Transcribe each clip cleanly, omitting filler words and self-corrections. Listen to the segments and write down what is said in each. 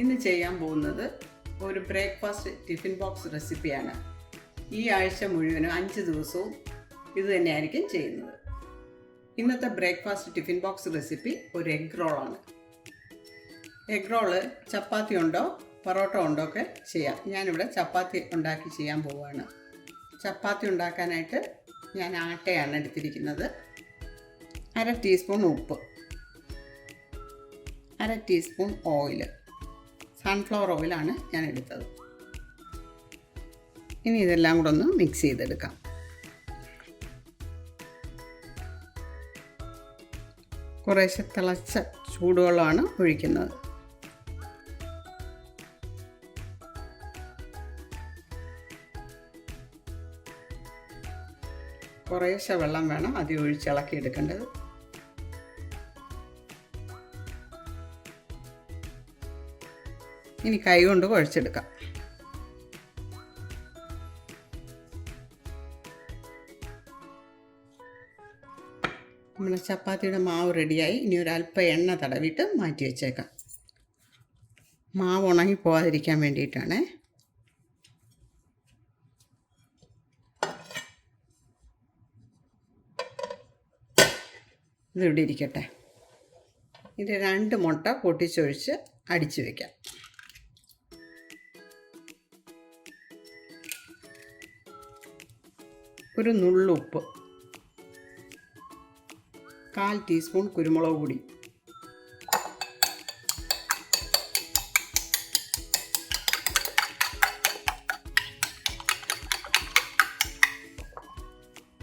ഇന്ന് ചെയ്യാൻ പോകുന്നത് ഒരു ബ്രേക്ക്ഫാസ്റ്റ് ടിഫിൻ ബോക്സ് റെസിപ്പിയാണ്. ഈ ആഴ്ച മുഴുവനും 5 ദിവസവും ഇത് തന്നെയായിരിക്കും ചെയ്യുന്നത്. ഇന്നത്തെ ബ്രേക്ക്ഫാസ്റ്റ് ടിഫിൻ ബോക്സ് റെസിപ്പി ഒരു എഗ് റോളാണ്. എഗ് റോള് ചപ്പാത്തി ഉണ്ടോ പൊറോട്ട ഉണ്ടോ ഒക്കെ ചെയ്യാം. ഞാനിവിടെ ചപ്പാത്തി ഉണ്ടാക്കി ചെയ്യാൻ പോവുകയാണ്. ചപ്പാത്തി ഉണ്ടാക്കാനായിട്ട് ഞാൻ ആട്ടയാണ് എടുത്തിരിക്കുന്നത്. 1/2 ടീസ്പൂൺ ഉപ്പ്, 1/2 ടീസ്പൂൺ ഓയിൽ, സൺഫ്ലവർ ഓയിലാണ് ഞാൻ എടുത്തത്. ഇനി ഇതെല്ലാം കൂടെ ഒന്ന് മിക്സ് ചെയ്തെടുക്കാം. കുറേശ്ശെ തിളച്ച ചൂടുവെള്ളമാണ് ഒഴിക്കുന്നത്. കുറേശ്ശെ വെള്ളം വേണം ആദ്യം ഒഴിച്ചിളക്കി എടുക്കേണ്ടത്. ഇനി കൈ കൊണ്ട് കുഴച്ചെടുക്കാം. നമ്മുടെ ചപ്പാത്തിയുടെ മാവ് റെഡിയായി. ഇനി ഒരല്പം എണ്ണ തടവിയിട്ട് മാറ്റി വെച്ചേക്കാം. മാവ് ഉണങ്ങി പോകാതിരിക്കാൻ വേണ്ടിയിട്ടാണ്. ഇതിവിടെ ഇരിക്കട്ടെ. ഇത് 2 മുട്ട പൊട്ടിച്ചൊഴിച്ച് അടിച്ചു വയ്ക്കാം. ഒരു നുള്ളുപ്പ്, 1/4 ടീസ്പൂൺ കുരുമുളക് പൊടി,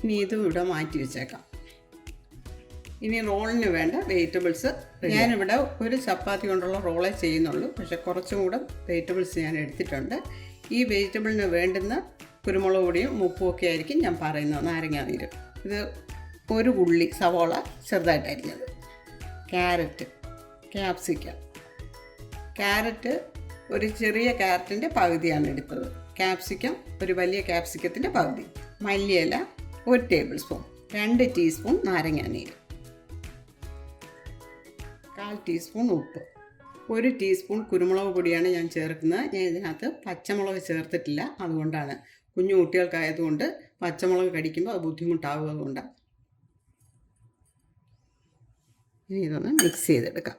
ഇനി ഇതും ഇവിടെ മാറ്റി വെച്ചേക്കാം. ഇനി റോളിന് വേണ്ട വെജിറ്റബിൾസ്. ഞാനിവിടെ ഒരു ചപ്പാത്തി കൊണ്ടുള്ള റോളേ ചെയ്യുന്നുള്ളൂ, പക്ഷെ കുറച്ചും കൂടെ വെജിറ്റബിൾസ് ഞാൻ എടുത്തിട്ടുണ്ട്. ഈ വെജിറ്റബിളിന് വേണ്ടുന്ന കുരുമുളക് പൊടിയും ഉപ്പും ഒക്കെ ആയിരിക്കും ഞാൻ പറയുന്നത്. നാരങ്ങാനീര്, ഇത് ഒരു ഉള്ളി സവോള ചെറുതായിട്ട് അരിഞ്ഞത്, ക്യാരറ്റ്, ക്യാപ്സിക്കം. ക്യാരറ്റ് ഒരു ചെറിയ ക്യാരറ്റിൻ്റെ പകുതിയാണ് എടുത്തത്. ക്യാപ്സിക്കം ഒരു വലിയ ക്യാപ്സിക്കത്തിൻ്റെ പകുതി. മല്ലിയില 1 ടേബിൾ സ്പൂൺ, 2 ടീസ്പൂൺ നാരങ്ങാനീര്, 1/4 ടീസ്പൂൺ ഉപ്പ്, 1 ടീസ്പൂൺ കുരുമുളക് പൊടിയാണ് ഞാൻ ചേർക്കുന്നത്. ഞാൻ ഇതിനകത്ത് പച്ചമുളക് ചേർത്തിട്ടില്ല, അതുകൊണ്ടാണ്. കുഞ്ഞു കുട്ടികൾക്കായതുകൊണ്ട് പച്ചമുളക് കടിക്കുമ്പോൾ അത് ബുദ്ധിമുട്ടാവുന്നതുകൊണ്ടാണ്. ഇനി ഇതൊന്ന് മിക്സ് ചെയ്തെടുക്കാം.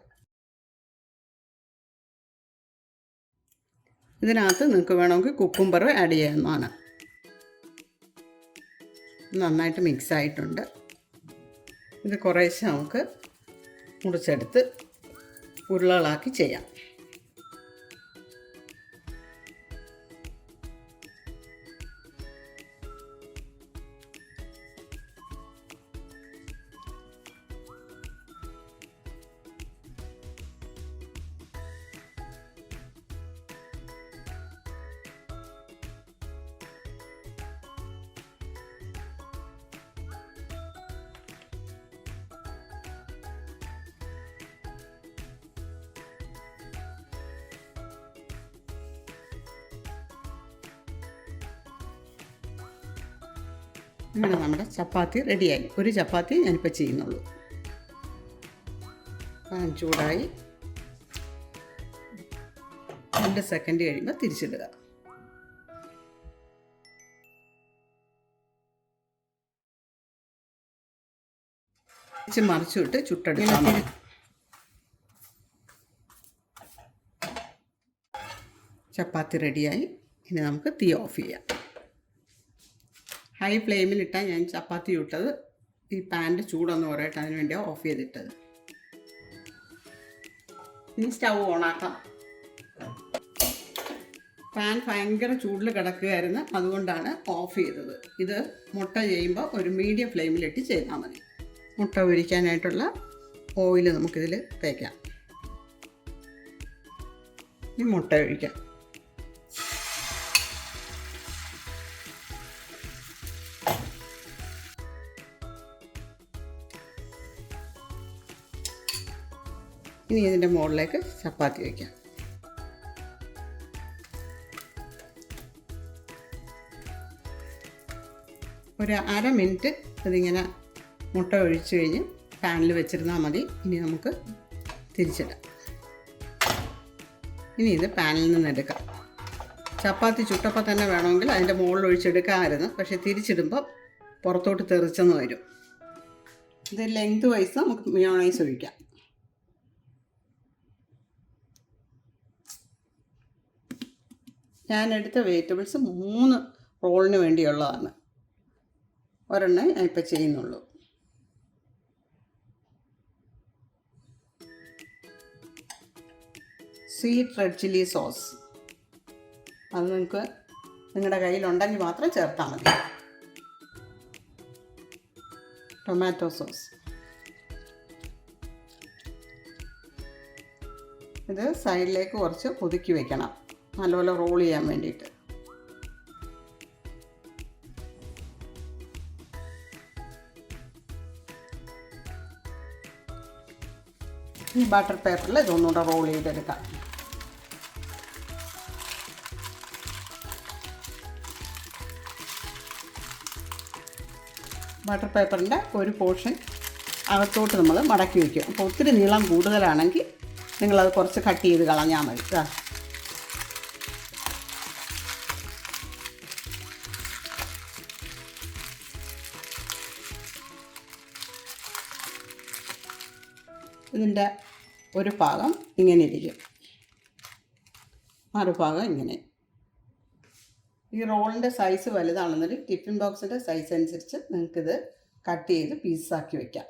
ഇതിനകത്ത് നിങ്ങൾക്ക് വേണമെങ്കിൽ കുക്കുംബർ ആഡ് ചെയ്യാവുന്നതാണ്. നന്നായിട്ട് മിക്സ് ആയിട്ടുണ്ട്. ഇത് കുറേശ്ശെ നമുക്ക് മുറിച്ചെടുത്ത് ഉരുളകളാക്കി ചെയ്യാം. അങ്ങനെ നമ്മുടെ ചപ്പാത്തി റെഡിയായി. ഒരു ചപ്പാത്തി ഞാനിപ്പോൾ ചെയ്യുന്നുള്ളൂ. പാൻ ചൂടായി 2 സെക്കൻഡ് കഴിയുമ്പോൾ തിരിച്ചിടുക. മറിച്ചു വിട്ട് ചുട്ടെടുക്കാം. ചപ്പാത്തി റെഡിയായി. ഇനി നമുക്ക് തീ ഓഫ് ചെയ്യാം. ഹൈ ഫ്ലെയിമിലിട്ടാണ് ഞാൻ ചപ്പാത്തി ചുട്ടത്. ഈ പാൻ്റെ ചൂടൊന്ന് കുറയട്ടെ, അതിന് വേണ്ടിയാണ് ഓഫ് ചെയ്തിട്ടത്. ഇനി സ്റ്റൗ ഓണാക്കാം. പാൻ ഭയങ്കര ചൂടിൽ കിടക്കുകയായിരുന്നു, അതുകൊണ്ടാണ് ഓഫ് ചെയ്തത്. ഇത് മുട്ട ചെയ്യുമ്പോൾ ഒരു മീഡിയം ഫ്ലെയിമിലിട്ട് ചെയ്താൽ മതി. മുട്ട പൊരിക്കാനായിട്ടുള്ള ഓയിൽ നമുക്കിതിൽ തേക്കാം. ഇനി മുട്ട ഒഴിക്കാം. ഇനി ഇതിൻ്റെ മുകളിലേക്ക് ചപ്പാത്തി വയ്ക്കാം. ഒരു 1/2 മിനിറ്റ് ഇതിങ്ങനെ മുട്ട ഒഴിച്ച് കഴിഞ്ഞ് പാനിൽ വെച്ചിരുന്നാൽ മതി. ഇനി നമുക്ക് തിരിച്ചിടാം. ഇനി ഇത് പാനിൽ നിന്ന് എടുക്കാം. ചപ്പാത്തി ചുട്ടപ്പോൾ തന്നെ വേണമെങ്കിൽ അതിൻ്റെ മുകളിൽ ഒഴിച്ചെടുക്കാമായിരുന്നു, പക്ഷേ തിരിച്ചിടുമ്പോൾ പുറത്തോട്ട് തെറിച്ചെന്ന് വരും. ഇത് ലെങ്ത് വൈസ് നമുക്ക് മയോണൈസ് ഒഴിക്കാം. ഞാൻ എടുത്ത വെജിറ്റബിൾസ് 3 റോളിന് വേണ്ടിയുള്ളതാണ്. ഒരെണ്ണം ഞാൻ ഇപ്പോൾ ചെയ്യുന്നുള്ളൂ. സ്വീറ്റ് റെഡ് ചില്ലി സോസ്, അത് നിങ്ങൾക്ക് നിങ്ങളുടെ കയ്യിലുണ്ടെങ്കിൽ മാത്രം ചേർത്താൽ മതി. ടൊമാറ്റോ സോസ്, ഇത് സൈഡിലേക്ക് കുറച്ച് ഒതുക്കി വെക്കണം, നല്ലപോലെ റോൾ ചെയ്യാൻ വേണ്ടിയിട്ട്. ഈ ബട്ടർ പേപ്പറിൽ ഇതൊന്നുകൂടെ റോൾ ചെയ്തെടുക്കാം. ബട്ടർ പേപ്പറിൻ്റെ ഒരു പോർഷൻ അകത്തോട്ട് നമ്മൾ മടക്കി വയ്ക്കും. അപ്പോൾ ഒത്തിരി നീളം കൂടുതലാണെങ്കിൽ നിങ്ങളത് കുറച്ച് കട്ട് ചെയ്ത് കളഞ്ഞാൽ മതി. ഇതിൻ്റെ ഒരു ഭാഗം ഇങ്ങനെ ഇരിക്കും, മറുഭാഗം ഇങ്ങനെ. ഈ റോളിൻ്റെ സൈസ് വലുതാണെന്നൊരു ടിഫിൻ ബോക്സിൻ്റെ സൈസ് അനുസരിച്ച് നിങ്ങൾക്കിത് കട്ട് ചെയ്ത് പീസാക്കി വയ്ക്കാം.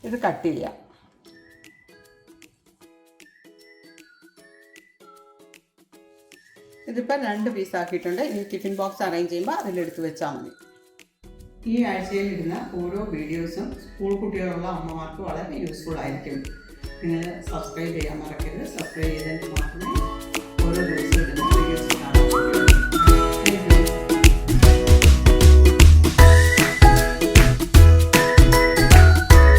ഇത് കട്ട് ചെയ്യാം. ഇതിപ്പോൾ 2 പീസാക്കിയിട്ടുണ്ട്. ഇനി ടിഫിൻ ബോക്സ് അറേഞ്ച് ചെയ്യുമ്പോൾ അതിലെടുത്ത് വെച്ചാൽ മതി. ഈ ആഴ്ചയിൽ ഇടുന്ന ഓരോ വീഡിയോസും സ്കൂൾ കുട്ടികളുള്ള അമ്മമാർക്ക് വളരെ യൂസ്ഫുൾ ആയിരിക്കും. നിങ്ങൾ സബ്സ്ക്രൈബ് ചെയ്യാൻ മറക്കരുത്. സബ്സ്ക്രൈബ് ചെയ്താൽ മാത്രമേ ഓരോ ദിവസവും ഇടുന്ന